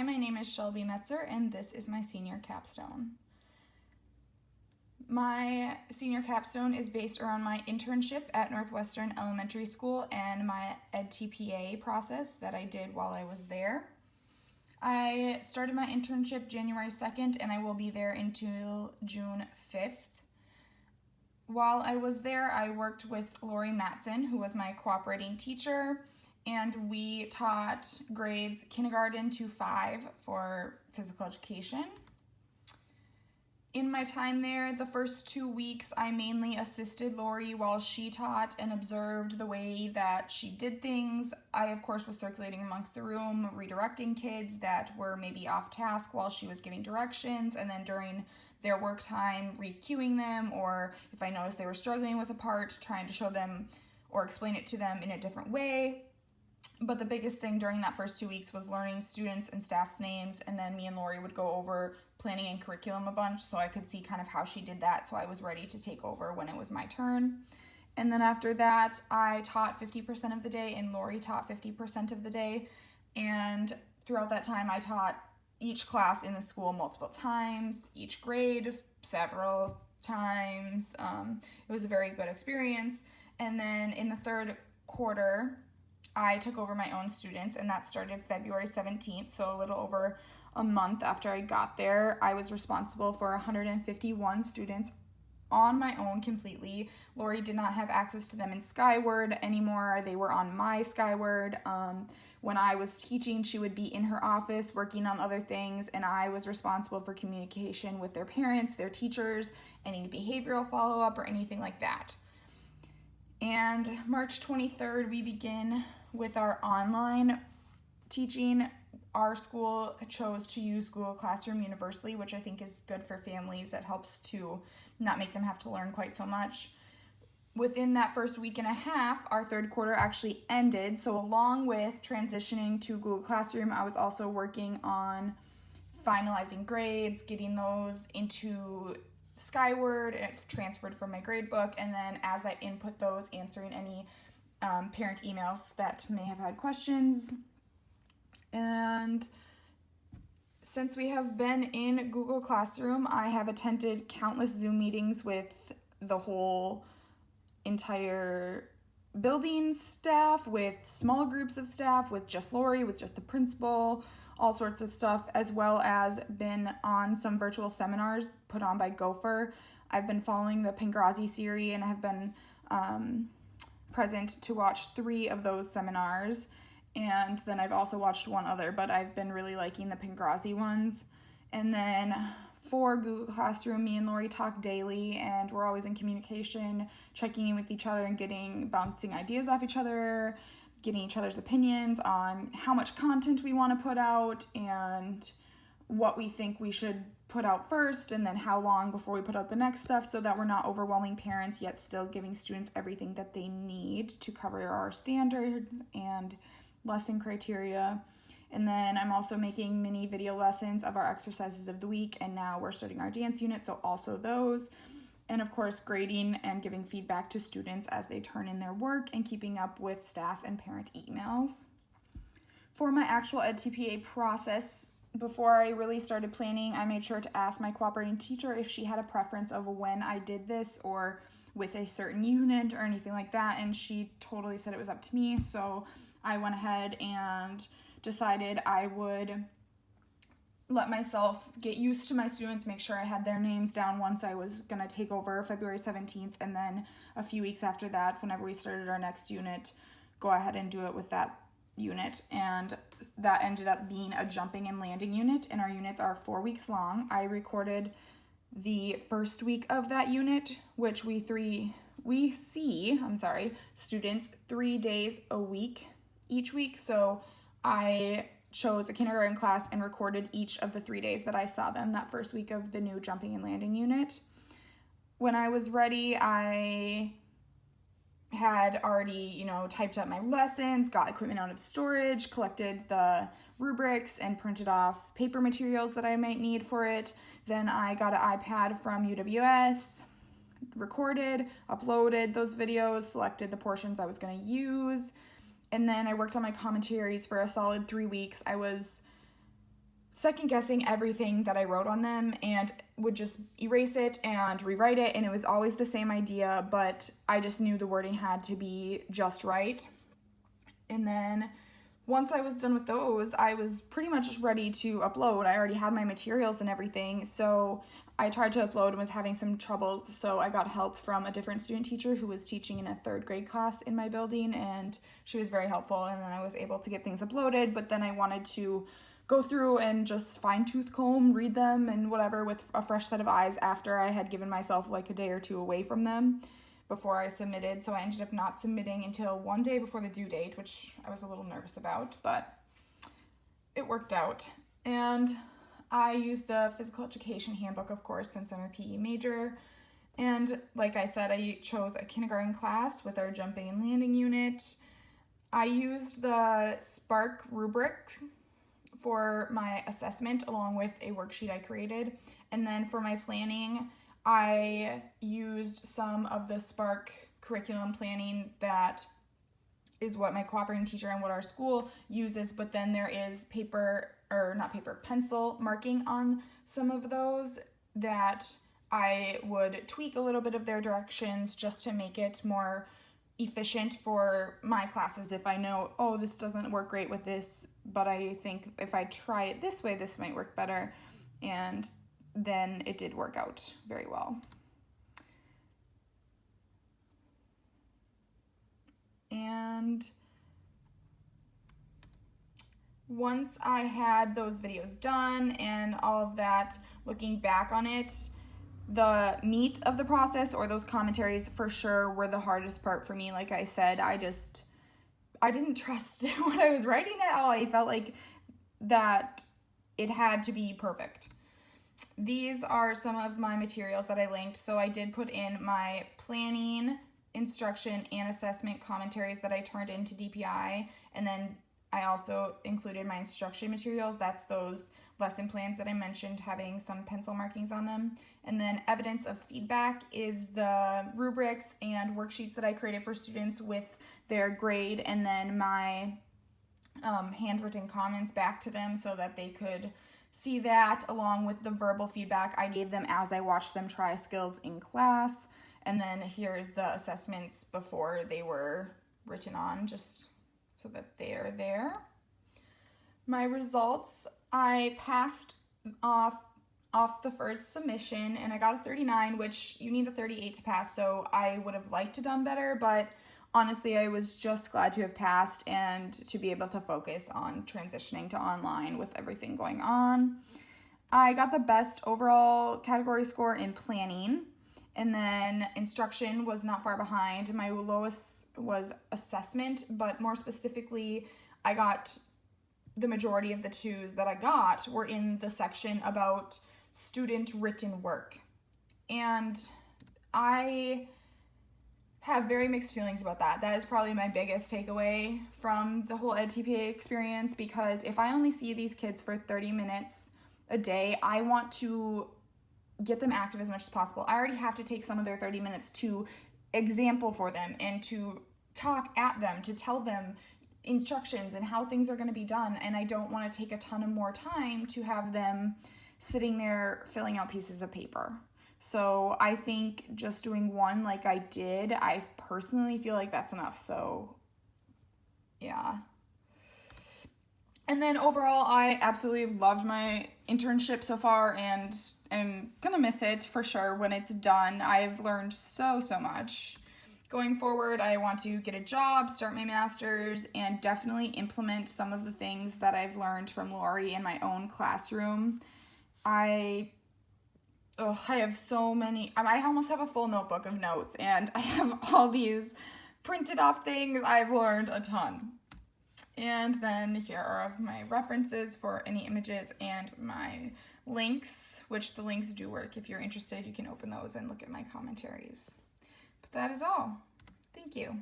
Hi, my name is Shelby Metzer, and this is my senior capstone. My senior capstone is based around my internship at Northwestern Elementary School and my EdTPA process that I did while I was there. I started my internship January 2nd, and I will be there until June 5th. While I was there, I worked with Lori Matson, who was my cooperating teacher, and we taught grades kindergarten to 5 for physical education. In my time there, the first 2 weeks, I mainly assisted Lori while she taught and observed the way that she did things. I, of course, was circulating amongst the room, redirecting kids that were maybe off task while she was giving directions, and then during their work time, re-cueing them, or if I noticed they were struggling with a part, trying to show them or explain it to them in a different way. But the biggest thing during that first 2 weeks was learning students and staff's names, and then me and Lori would go over planning and curriculum a bunch so I could see kind of how she did that, so I was ready to take over when it was my turn. And then after that, I taught 50% of the day and Lori taught 50% of the day, and throughout that time I taught each class in the school multiple times, each grade several times. It was a very good experience. And then in the third quarter, I took over my own students, and that started February 17th, so a little over a month after I got there. I was responsible for 151 students on my own completely. Lori did not have access to them in Skyward anymore. They were on my Skyward. When I was teaching, she would be in her office working on other things, and I was responsible for communication with their parents, their teachers, any behavioral follow-up or anything like that. And March 23rd, we begin with our online teaching. Our school chose to use Google Classroom universally, which I think is good for families. That helps to not make them have to learn quite so much. Within that first week and a half, our third quarter actually ended. So along with transitioning to Google Classroom, I was also working on finalizing grades, getting those into Skyward. It transferred from my grade book, and then as I input those, answering any parent emails that may have had questions. And since we have been in Google Classroom, I have attended countless Zoom meetings with the whole entire building staff, with small groups of staff, with just Lori, with just the principal, all sorts of stuff, as well as been on some virtual seminars put on by Gopher. I've been following the Pengrazi series and have been present to watch 3 of those seminars, and then I've also watched one other, but I've been really liking the Pengrazi ones. And then for Google Classroom, me and Lori talk daily, and we're always in communication, checking in with each other and bouncing ideas off each other, getting each other's opinions on how much content we want to put out and what we think we should put out first, and then how long before we put out the next stuff, so that we're not overwhelming parents yet still giving students everything that they need to cover our standards and lesson criteria. And then I'm also making mini video lessons of our exercises of the week, and now we're starting our dance unit, so also those. And of course, grading and giving feedback to students as they turn in their work, and keeping up with staff and parent emails. For my actual EdTPA process, before I really started planning, I made sure to ask my cooperating teacher if she had a preference of when I did this or with a certain unit or anything like that, and she totally said it was up to me. So I went ahead and decided I would let myself get used to my students, make sure I had their names down once I was going to take over February 17th, and then a few weeks after that, whenever we started our next unit, go ahead and do it with that unit. And that ended up being a jumping and landing unit, and our units are 4 weeks long. I recorded the first week of that unit, which we see students 3 days a week each week. So I chose a kindergarten class and recorded each of the 3 days that I saw them that first week of the new jumping and landing unit. When I was ready, I had already, typed up my lessons, got equipment out of storage, collected the rubrics, and printed off paper materials that I might need for it. Then I got an iPad from UWS, recorded, uploaded those videos, selected the portions I was going to use, and then I worked on my commentaries for a solid 3 weeks. I was second guessing everything that I wrote on them and would just erase it and rewrite it, and it was always the same idea, but I just knew the wording had to be just right. And then once I was done with those, I was pretty much ready to upload. I already had my materials and everything, so I tried to upload and was having some troubles, so I got help from a different student teacher who was teaching in a 3rd grade class in my building, and she was very helpful, and then I was able to get things uploaded. But then I wanted to go through and just fine-tooth comb, read them and whatever with a fresh set of eyes after I had given myself like a day or two away from them before I submitted. So I ended up not submitting until one day before the due date, which I was a little nervous about, but it worked out. And I used the physical education handbook, of course, since I'm a PE major. And like I said, I chose a kindergarten class with our jumping and landing unit. I used the Spark rubric for my assessment along with a worksheet I created. And then for my planning, I used some of the Spark curriculum planning that is what my cooperating teacher and what our school uses, but then there is pencil marking on some of those that I would tweak a little bit of their directions just to make it more efficient for my classes. If I know, oh, this doesn't work great with this, but I think if I try it this way, this might work better. And then it did work out very well. And once I had those videos done and all of that, looking back on it, the meat of the process or those commentaries for sure were the hardest part for me. Like I said, I didn't trust what I was writing at all. I felt like that it had to be perfect. These are some of my materials that I linked. So I did put in my planning, instruction, and assessment commentaries that I turned into DPI, and then I also included my instruction materials. That's those lesson plans that I mentioned having some pencil markings on them. And then evidence of feedback is the rubrics and worksheets that I created for students with their grade, and then my handwritten comments back to them so that they could see that, along with the verbal feedback I gave them as I watched them try skills in class. And then here's the assessments before they were written on, just so that they're there. My results, I passed off the first submission and I got a 39, which you need a 38 to pass, so I would have liked to done better, but honestly, I was just glad to have passed and to be able to focus on transitioning to online with everything going on. I got the best overall category score in planning, and then instruction was not far behind. My lowest was assessment, but more specifically, I got the majority of the 2s that I got were in the section about student written work. And I have very mixed feelings about that. That is probably my biggest takeaway from the whole EdTPA experience, because if I only see these kids for 30 minutes a day, I want to get them active as much as possible. I already have to take some of their 30 minutes to example for them and to talk at them, to tell them instructions and how things are going to be done, and I don't want to take a ton of more time to have them sitting there filling out pieces of paper. So I think just doing one like I did, I personally feel like that's enough. So yeah. And then overall, I absolutely loved my internship so far and am gonna miss it for sure when it's done. I've learned so much. Going forward, I want to get a job, start my master's, and definitely implement some of the things that I've learned from Lori in my own classroom. I have so many, I almost have a full notebook of notes, and I have all these printed off things. I've learned a ton. And then here are my references for any images and my links, which the links do work. If you're interested, you can open those and look at my commentaries. But that is all. Thank you.